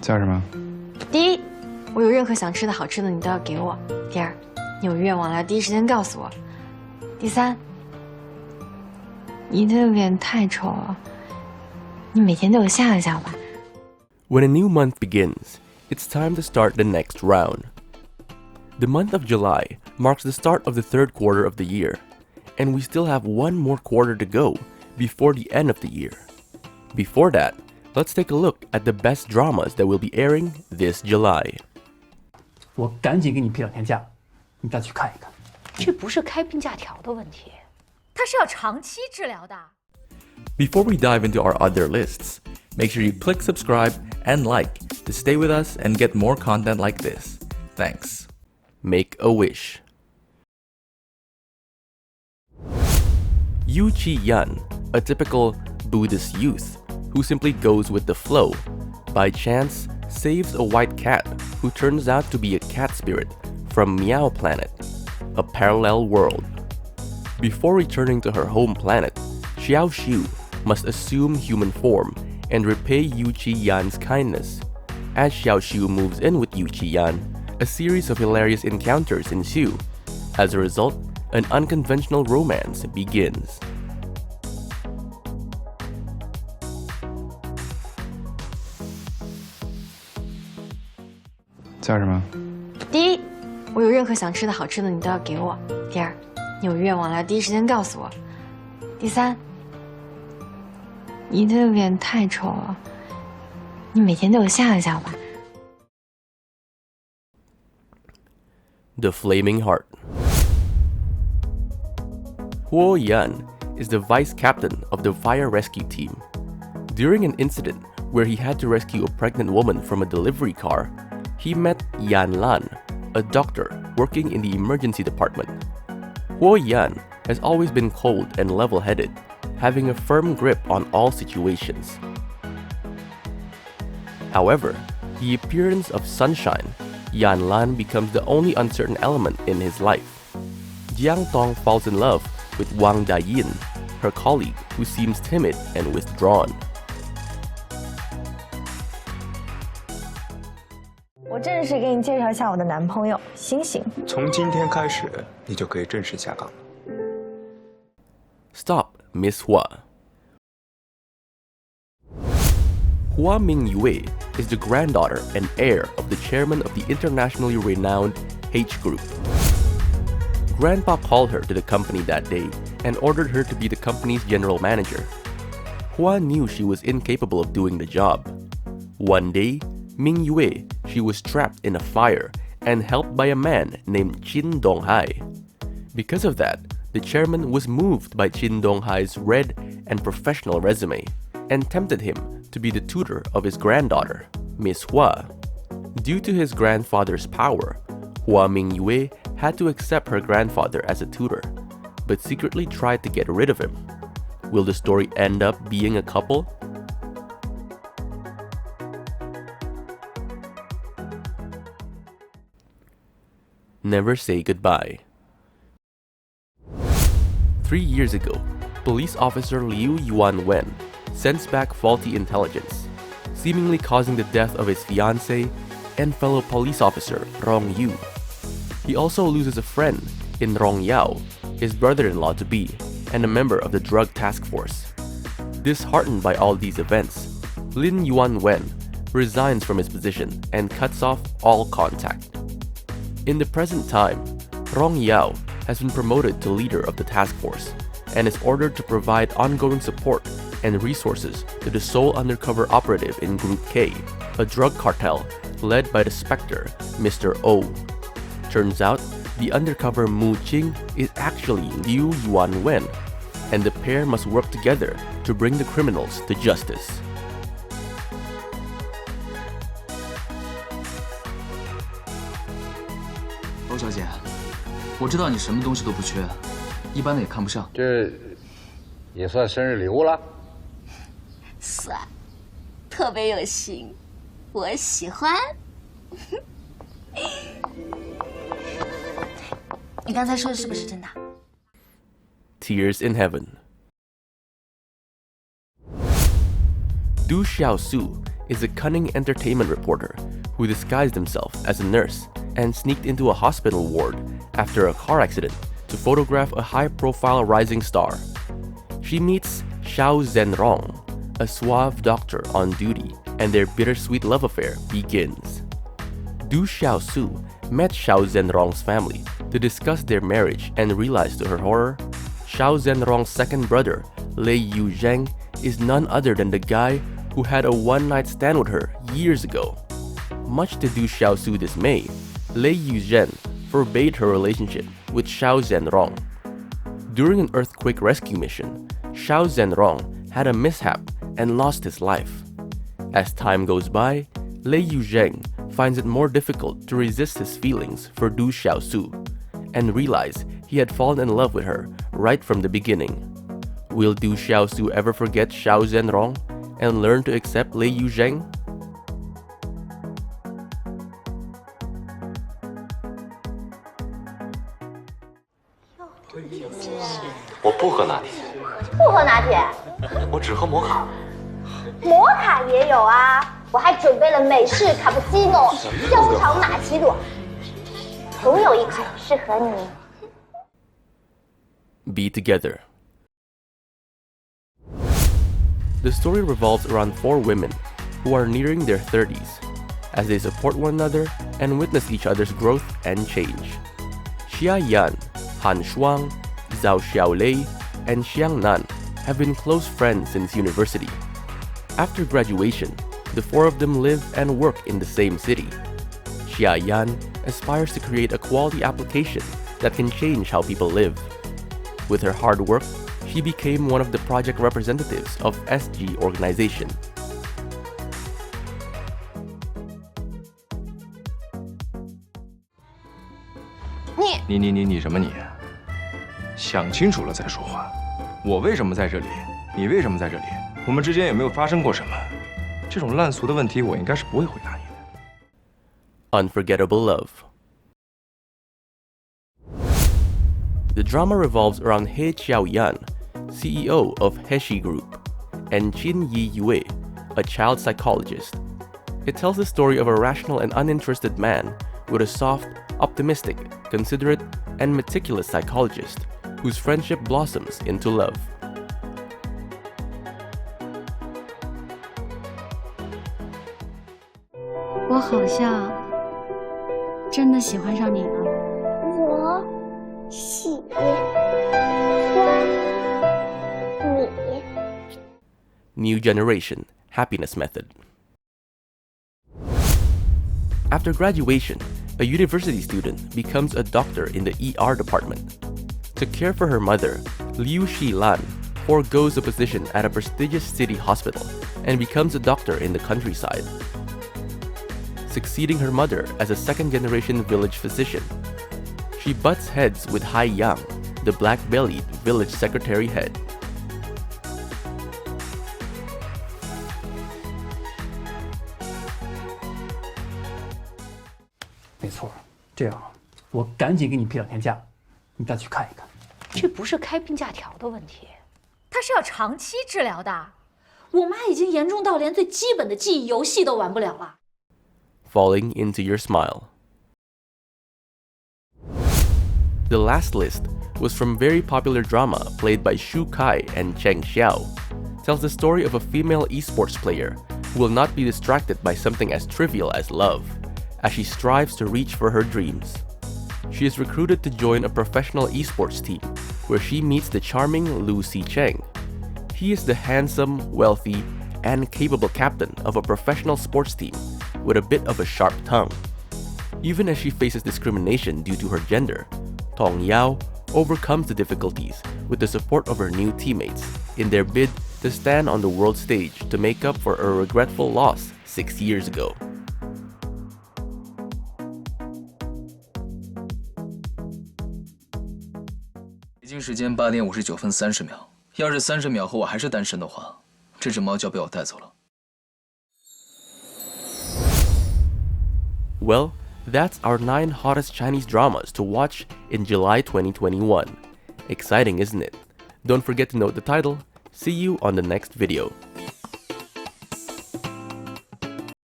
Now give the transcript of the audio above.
叫什么？第一，我有任何想吃的好吃的你都要给我；第二，你有愿望了要第一时间告诉我；第三，你的脸太丑了，你每天都有笑一笑吧。 When a new month begins, it's time to start the next round. The month of July marks the start of the third quarter of the year, and we still have one more quarter to go before the end of the year. Before that, let's take a look at the best dramas that will be airing this July. 我赶紧给你批2天假，你再去看一看。这不是开病假条的问题，它是要长期治疗的。 Before we dive into our other lists, make sure you click subscribe and like to stay with us and get more content like this. Thanks. Make a wish. Yu Chi-yan, a typical Buddhist youth who simply goes with the flow, by chance saves a white cat who turns out to be a cat spirit from Meow Planet, a parallel world. Before returning to her home planet, Xiao Xiu must assume human form and repay Yu Chi-yan's kindness. As Xiao Xiu moves in with Yu Chi-yan, a series of hilarious encounters ensue. As a result, an unconventional romance begins. 叫什么？第一，我有任何想吃的好吃的你都要给我；第二，你有愿望了要第一时间告诉我；第三，你的脸太丑了，你每天都有笑一笑吧。 The Flaming Heart. Huo Yan is the vice captain of the fire rescue team. During an incident where he had to rescue a pregnant woman from a delivery car, he met Yan Lan, a doctor working in the emergency department. Huo Yan has always been cold and level-headed, having a firm grip on all situations. However, the appearance of sunshine, Yan Lan becomes the only uncertain element in his life. Jiang Tong falls in love with Wang Dayin, her colleague who seems timid and withdrawn. 我正式给你介绍一下我的男朋友星星。从今天开始，你就可以正式下岗了。 Stop, Miss Hua. Hua Mingyue is the granddaughter and heir of the chairman of the internationally renowned H Group. Grandpa called her to the company that day and ordered her to be the company's general manager. Hua knew she was incapable of doing the job. One day, Mingyue, she was trapped in a fire and helped by a man named Qin Donghai. Because of that, the chairman was moved by Qin Donghai's red and professional resume and tempted him to be the tutor of his granddaughter, Miss Hua. Due to his grandfather's power, Hua Mingyue had to accept her grandfather as a tutor, but secretly tried to get rid of him. Will the story end up being a couple? Never say goodbye. 3 years ago, police officer Liu Yuanwen sends back faulty intelligence, seemingly causing the death of his fiancée and fellow police officer Rong Yu. He also loses a friend in Rong Yao, his brother-in-law-to-be, and a member of the drug task force. Disheartened by all these events, Lin Yuanwen resigns from his position and cuts off all contact. In the present time, Rong Yao has been promoted to leader of the task force and is ordered to provide ongoing support and resources to the sole undercover operative in Group K, a drug cartel led by the Spectre, Mr. O. Turns out, the undercover Mu Qing is actually Liu Yuanwen, and the pair must work together to bring the criminals to justice. 欧小姐，我知道你什么东西都不缺，一般的也看不上。这也算生日礼物了。算，特别有型，我喜欢。你刚才说的是不是真的？ Tears in Heaven. Du Xiaosu is a cunning entertainment reporter who disguised himself as a nurse and sneaked into a hospital ward after a car accident to photograph a high-profile rising star. She meets Xiao Zhenrong, a suave doctor on duty, and their bittersweet love affair begins. Du Xiaosu met Xiao Zhenrong's family to discuss their marriage and realized to her horror, Xiao Zhenrong's second brother, Lei Yuzheng, is none other than the guy who had a one-night stand with her years ago. Much to Du Xiaosu's dismay, Lei Yuzhen forbade her relationship with Xiao Zhenrong. During an earthquake rescue mission, Xiao Zhenrong had a mishap and lost his life. As time goes by, Lei Yuzheng finds it more difficult to resist his feelings for Du Xiaosu and realize he had fallen in love with her right from the beginning. Will Du Xiaosu ever forget Xiao Zhenrong and learn to accept Lei Yuzheng? 我不喝拿铁，不喝拿铁，我只喝摩卡。摩卡也有啊，我还准备了美式卡布奇诺、焦糖玛奇朵，总有一款适合你。Be together. The story revolves around 4 women who are nearing their 30s as they support one another and witness each other's growth and change. Xia Yan, Han Shuang, Zhao Xiaolei, and Xiang Nan have been close friends since university. After graduation, the 4 of them live and work in the same city. Xia Yan aspires to create a quality application that can change how people live. With her hard work, she became one of the project representatives of SG organization. 你什么你？想清楚了再说话。我为什么在这里？你为什么在这里？我们之间有没有发生过什么？这种烂俗的问题，我应该是不会回答你的。 Unforgettable Love. The drama revolves around He Xiaoyan, CEO of Heshi Group, and Qin Yi Yue, a child psychologist. It tells the story of a rational and uninterested man with a soft, optimistic, considerate, and meticulous psychologist whose friendship blossoms into love. 我好像真的喜欢上你了。我喜欢你。 New Generation Happiness Method. After graduation, a university student becomes a doctor in the ER department. To care for her mother, Liu Shilan forgoes a position at a prestigious city hospital and becomes a doctor in the countryside, succeeding her mother as a second-generation village physician. She butts heads with Hai Yang, the black-bellied village secretary head. 没错，这样我赶紧给你批2天假，你再去看一看。这不是开病假条的问题，它是要长期治疗的。我妈已经严重到连最基本的记忆游戏都玩不了了。 Falling into your smile. The last list was from very popular drama played by Xu Kai and Cheng Xiao. Tells the story of a female esports player who will not be distracted by something as trivial as love, as she strives to reach for her dreams. She is recruited to join a professional esports team, where she meets the charming Lu Sicheng. He is the handsome, wealthy, and capable captain of a professional sports team with a bit of a sharp tongue. Even as she faces discrimination due to her gender, Tong Yao overcomes the difficulties with the support of her new teammates in their bid to stand on the world stage to make up for a regretful loss 6 years ago. 北京时间8点59分30秒。要是30秒后我还是单身的话，这只猫就要被我带走了。 Well, that's our 9 hottest Chinese dramas to watch in July 2021. Exciting, isn't it? Don't forget to note the title. See you on the next video.